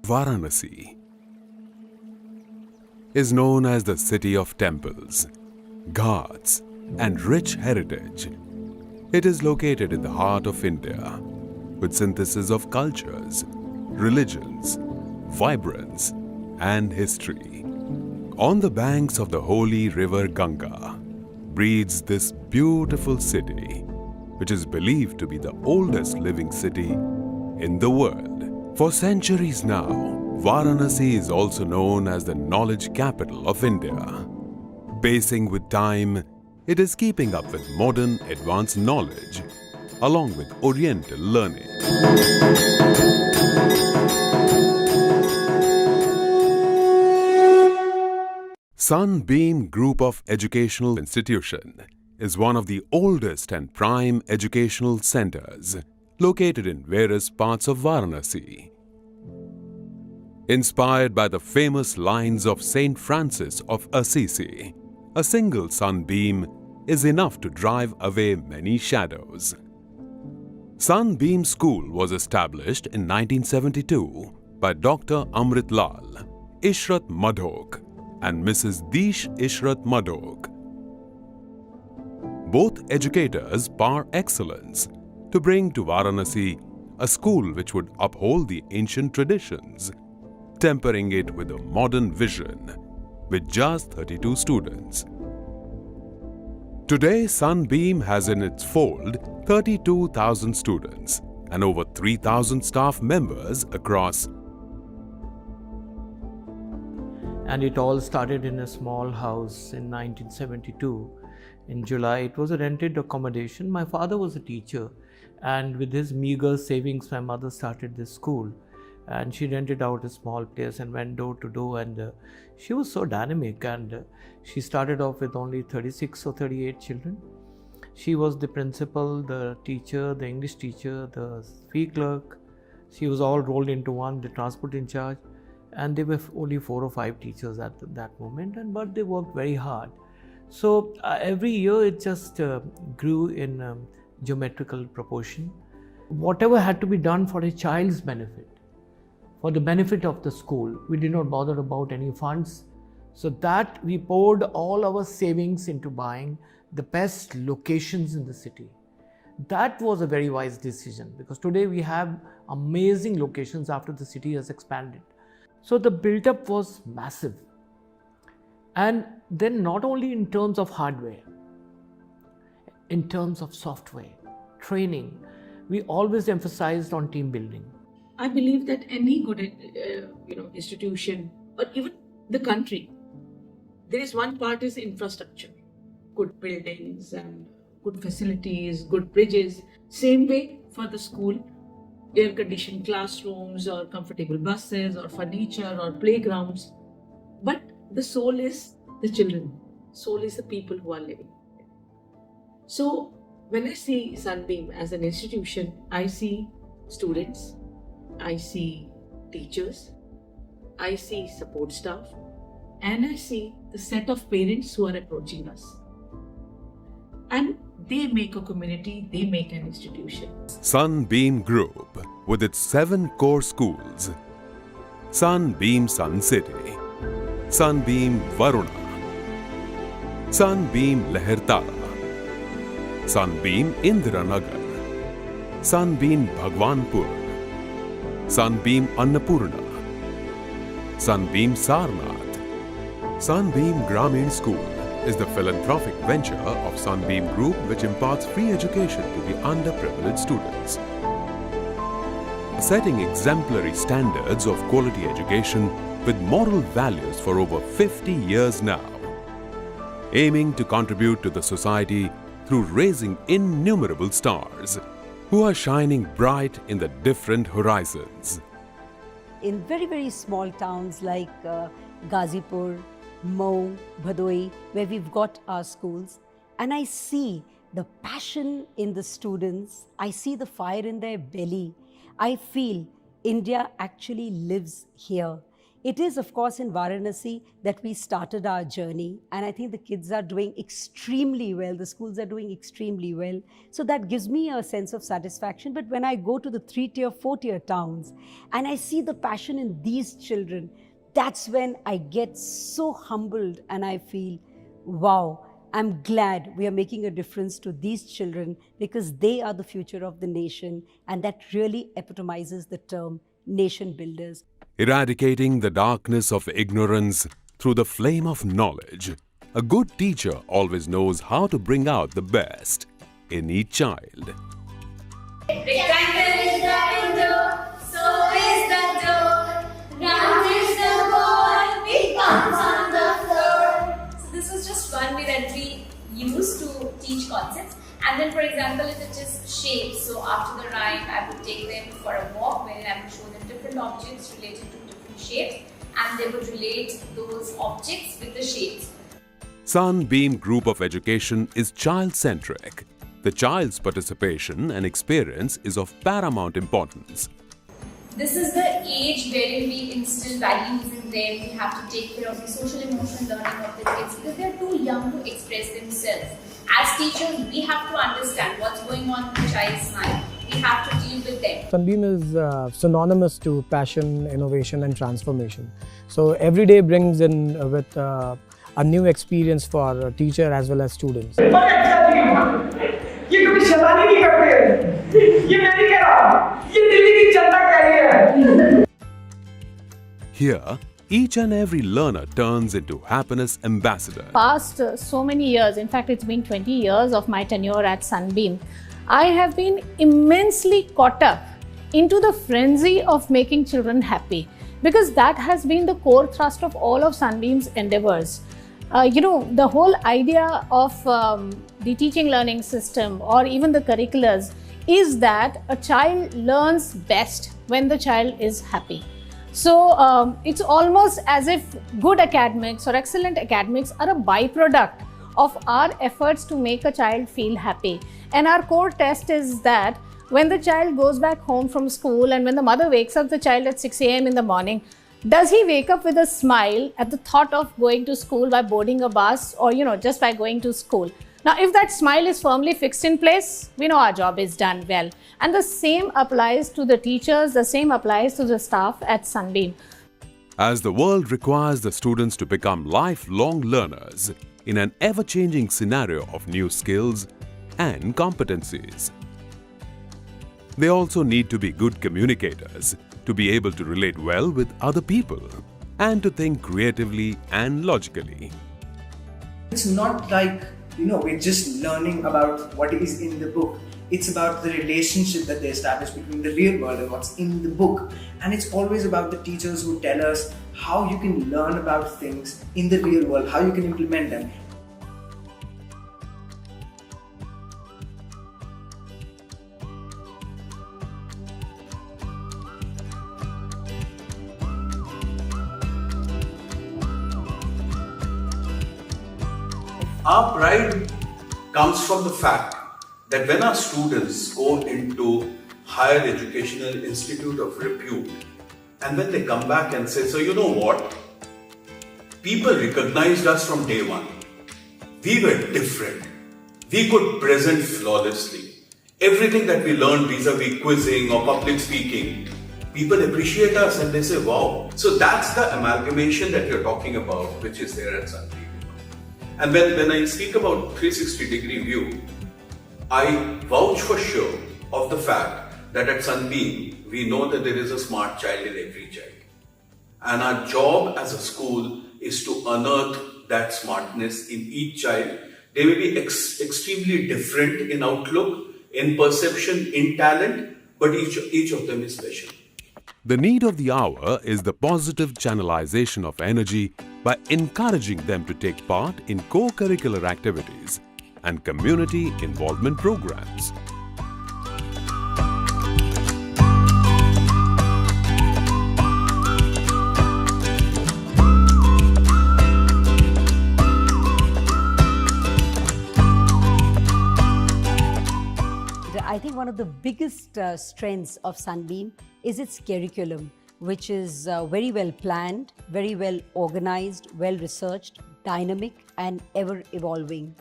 Varanasi is known as the city of temples, ghats, and rich heritage. It is located in the heart of India, with synthesis of cultures, religions, vibrance, and history. On the banks of the holy river Ganga breathes this beautiful city, which is believed to be the oldest living city in the world. For centuries now, Varanasi is also known as the knowledge capital of India. Pacing with time, it is keeping up with modern advanced knowledge, along with Oriental learning. Sunbeam Group of Educational Institution is one of the oldest and prime educational centers located in various parts of Varanasi. Inspired by the famous lines of Saint Francis of Assisi, a single sunbeam is enough to drive away many shadows. Sunbeam School was established in 1972 by Dr. Amrit Lal, Ishrat Madhok and Mrs. Dish Ishrat Madhok. Both educators par excellence to bring to Varanasi a school which would uphold the ancient traditions, tempering it with a modern vision with just 32 students. Today, Sunbeam has in its fold 32,000 students and over 3,000 staff members across. And it all started in a small house in 1972. In July, it was a rented accommodation. My father was a teacher, and with his meager savings, my mother started this school. And she rented out a small place and went door to door, and she was so dynamic, and she started off with only 36 or 38 children. She was the principal, the teacher, the English teacher, the fee clerk. She was all rolled into one, the transport in charge, and there were only 4 or 5 teachers at that moment, but they worked very hard. So every year it just grew in geometrical proportion. Whatever had to be done for a child's benefit, for the benefit of the school, we did not bother about any funds. So that we poured all our savings into buying the best locations in the city. That was a very wise decision, because today we have amazing locations after the city has expanded. So the build-up was massive. And then not only in terms of hardware, in terms of software, training, we always emphasized on team building. I believe that any good institution, or even the country, there is one part is infrastructure, good buildings and good facilities, good bridges. Same way for the school, air-conditioned classrooms or comfortable buses or furniture or playgrounds. But the soul is the children. Soul is the people who are living. So when I see Sunbeam as an institution, I see students, I see teachers, I see support staff, and I see the set of parents who are approaching us. And they make a community, they make an institution. Sunbeam Group, with its 7 core schools: Sunbeam Sun City, Sunbeam Varuna, Sunbeam Lehertara, Sunbeam Indiranagar, Sunbeam Bhagwanpur, Sunbeam Annapurna, Sunbeam Sarnath. Sunbeam Gramin School is the philanthropic venture of Sunbeam Group, which imparts free education to the underprivileged students. Setting exemplary standards of quality education with moral values for over 50 years now. Aiming to contribute to the society through raising innumerable stars who are shining bright in the different horizons. In very, very small towns like Ghazipur, Mhow, Bhadoi, where we've got our schools, and I see the passion in the students, I see the fire in their belly. I feel India actually lives here. It is, of course, in Varanasi that we started our journey, and I think the kids are doing extremely well. The schools are doing extremely well. So that gives me a sense of satisfaction. But when I go to the 3-tier, 4-tier towns and I see the passion in these children, that's when I get so humbled and I feel, wow, I'm glad we are making a difference to these children because they are the future of the nation, and that really epitomizes the term nation builders. Eradicating the darkness of ignorance through the flame of knowledge. A good teacher always knows how to bring out the best in each child. Rectangle is the window, so is the door. Round is the ball, it comes on the floor. So this was just one way that we use to teach concepts. And then, for example, if it is shapes, so after the rhyme, I would take them for a walk wherein I would show them different objects related to different shapes, and they would relate those objects with the shapes. Sunbeam Group of Education is child-centric. The child's participation and experience is of paramount importance. This is the age wherein we instill values in them. We have to take care of the social emotional learning of the kids because they are too young to express themselves. As teachers, we have to understand what's going on in the child's mind. We have to deal with them. Sunbeam is synonymous to passion, innovation and transformation. So every day brings in with a new experience for a teacher as well as students. Here, each and every learner turns into happiness ambassador. Past so many years, in fact it's been 20 years of my tenure at Sunbeam, I have been immensely caught up into the frenzy of making children happy, because that has been the core thrust of all of Sunbeam's endeavors. The whole idea of the teaching learning system or even the curriculums is that a child learns best when the child is happy. So it's almost as if good academics or excellent academics are a byproduct of our efforts to make a child feel happy. And our core test is that when the child goes back home from school and when the mother wakes up the child at 6 a.m. in the morning, does he wake up with a smile at the thought of going to school by boarding a bus or just by going to school? Now, if that smile is firmly fixed in place, we know our job is done well. And the same applies to the teachers, the same applies to the staff at Sunbeam. As the world requires the students to become lifelong learners in an ever-changing scenario of new skills and competencies. They also need to be good communicators to be able to relate well with other people and to think creatively and logically. It's not like, we're just learning about what is in the book. It's about the relationship that they establish between the real world and what's in the book. And it's always about the teachers who tell us how you can learn about things in the real world, how you can implement them. Our pride comes from the fact that when our students go into higher educational institute of repute and when they come back and say, so you know what, people recognized us from day one. We were different. We could present flawlessly. Everything that we learned vis-a-vis quizzing or public speaking, people appreciate us and they say, wow. So that's the amalgamation that you're talking about, which is there at Sunbeam. And when I speak about 360-degree view, I vouch for sure of the fact that at Sunbeam, we know that there is a smart child in every child. And our job as a school is to unearth that smartness in each child. They may be extremely different in outlook, in perception, in talent, but each of them is special. The need of the hour is the positive channelization of energy by encouraging them to take part in co-curricular activities and community involvement programs. I think one of the biggest strengths of Sunbeam is its curriculum, which is very well planned, very well organized, well researched, dynamic, and ever evolving.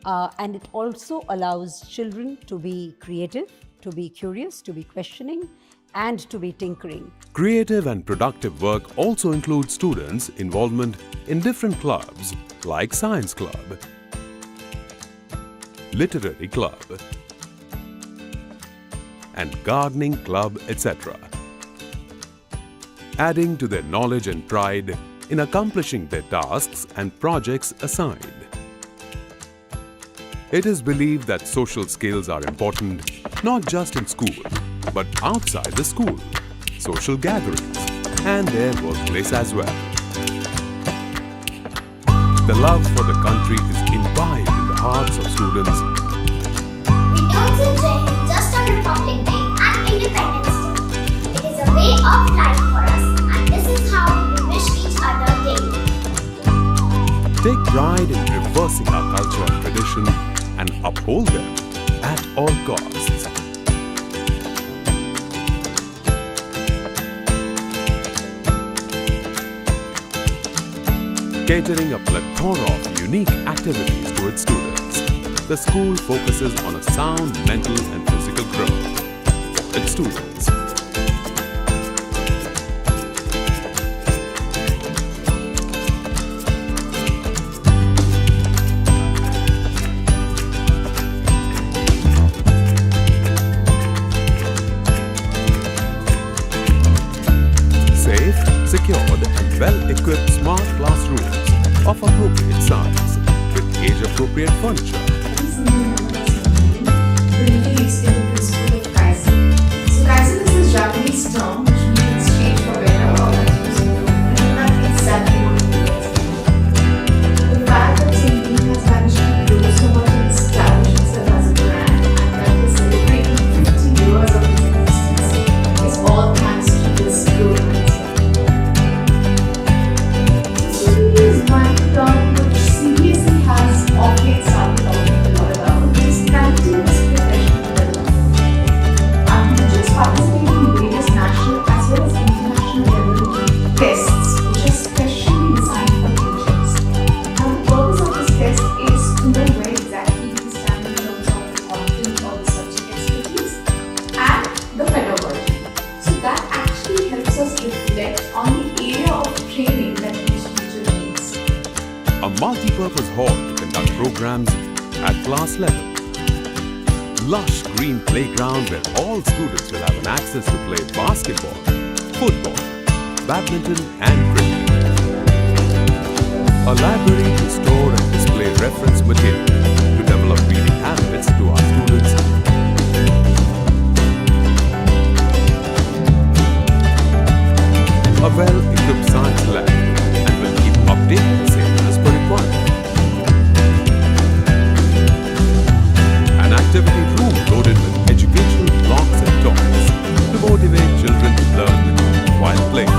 And it also allows children to be creative, to be curious, to be questioning, and to be tinkering. Creative and productive work also includes students' involvement in different clubs like Science Club, Literary Club, and Gardening Club, etc., adding to their knowledge and pride in accomplishing their tasks and projects assigned. It is believed that social skills are important not just in school, but outside the school, social gatherings, and their workplace as well. The love for the country is imbibed in the hearts of students. We don't say Jai Hind just on Republic Day and Independence Day. It is a way of life for us, and this is how we wish each other daily. Take pride in reversing our culture and tradition and uphold them at all costs. Catering a plethora of unique activities to its students, the school focuses on a sound mental and physical growth for its students. Safe, secured, and well-equipped smart classrooms of appropriate size with age-appropriate furniture. Kaizen is a Japanese term which means change for better or and that's exactly what it means. The fact that Sunbeam has managed to grow so much and establish itself as a brand and that we're celebrating 50 years of its existence is all thanks to this growth mindset. Sunbeam is one term which CBSE has of late started talking a lot about, which is continuous professional development. Participating in various national as well as international level tests which are specially designed for teachers. Now the purpose of this test is to know where exactly we stand in terms of the content or the subject expertise and the pedagogy. So that actually helps us reflect on the area of training that each teacher needs. A multi-purpose hall to conduct programs at class level. Lush green playground where all students will have an access to play basketball, football, badminton and cricket. A library to store and display reference material to develop reading habits to our students. A well-equipped science lab and will keep updating the same as per requirement. An activity room loaded with educational blocks and toys to motivate children to learn while playing.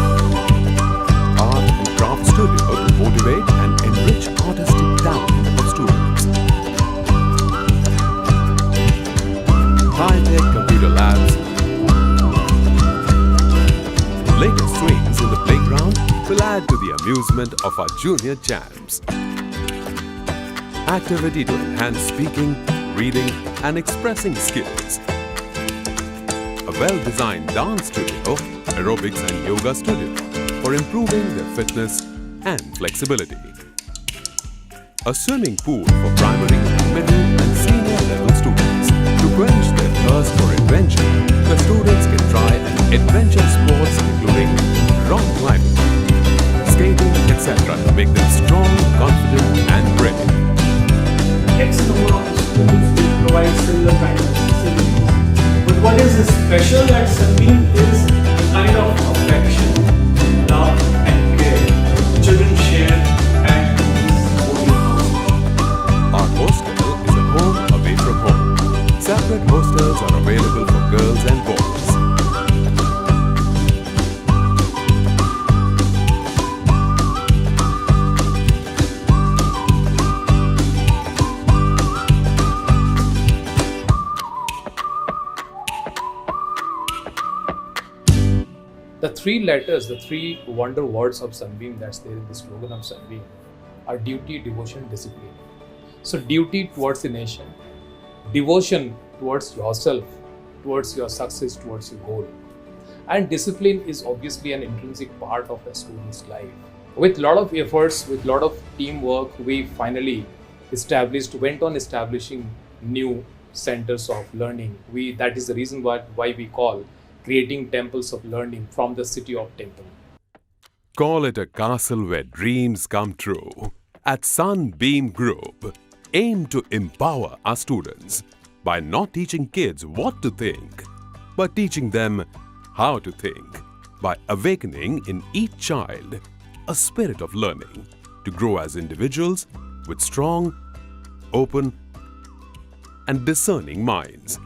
Art and craft studio to motivate and enrich artistic talent of students. High-tech computer labs. Latest swings in the playground will add to the amusement of our junior champs. Activity to enhance speaking, reading and expressing skills. A well-designed dance studio, aerobics and yoga studio for improving their fitness and flexibility. A swimming pool for primary, middle and senior level students. To quench their thirst for adventure, the students can try an adventure sports including rock climbing, skating, etc. to make them strong, confident and brave. X number of schools provide similar kind of facilities. But what is special at Sunbeam is the kind of affection, love and care children share at these boarding houses. Our hostel is a home away from home. Separate hostels are available for girls and boys. The three letters, the three wonder words of Sunbeam that's there in the slogan of Sunbeam are duty, devotion, discipline. So duty towards the nation, devotion towards yourself, towards your success, towards your goal. And discipline is obviously an intrinsic part of a student's life. With a lot of efforts, with a lot of teamwork, we finally went on establishing new centers of learning. That is the reason why we call creating temples of learning from the city of temple. Call it a castle where dreams come true. At Sunbeam Group, aim to empower our students by not teaching kids what to think, but teaching them how to think, by awakening in each child a spirit of learning to grow as individuals with strong, open, and discerning minds,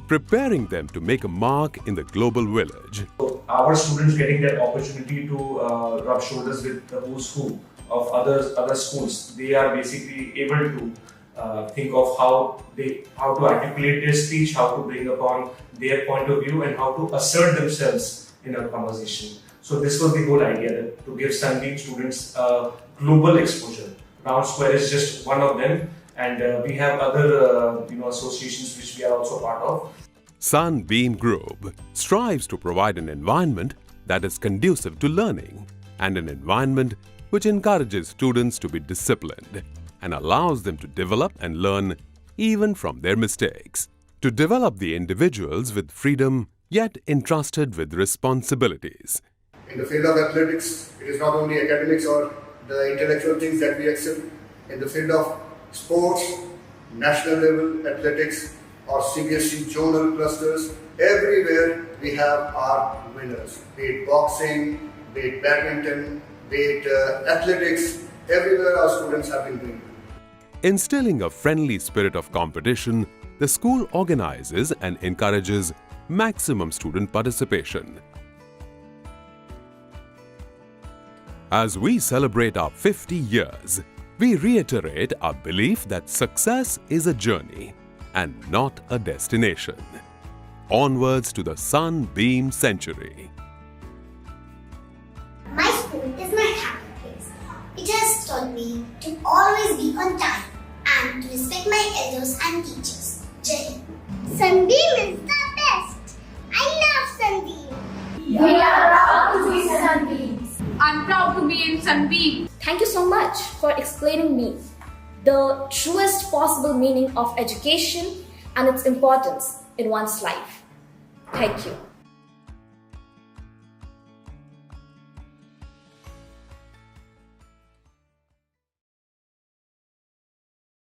preparing them to make a mark in the global village. So our students getting that opportunity to rub shoulders with the who's who of other schools. They are basically able to think of how to articulate their speech, how to bring upon their point of view, and how to assert themselves in a conversation. So this was the whole idea, to give Sunbeam students global exposure. Round Square is just one of them, and we have other associations which we are also part of. Sunbeam Group strives to provide an environment that is conducive to learning and an environment which encourages students to be disciplined and allows them to develop and learn even from their mistakes. To develop the individuals with freedom yet entrusted with responsibilities. In the field of athletics, it is not only academics or the intellectual things that we excel. In the field of sports, national level athletics or CBSE zonal clusters, everywhere we have our winners. Be it boxing, be it badminton, be it athletics, everywhere our students have been doing. Instilling a friendly spirit of competition, the school organizes and encourages maximum student participation. As we celebrate our 50 years, we reiterate our belief that success is a journey and not a destination. Onwards to the Sunbeam century. My school is my happy place. It has taught me to always be on time and to respect my elders and teachers. Jai Hind. Sunbeam is the best. I love Sunbeam. We are proud to be Sunbeams. I'm proud to be in Sunbeam. Thank you so much for explaining me the truest possible meaning of education and its importance in one's life. Thank you.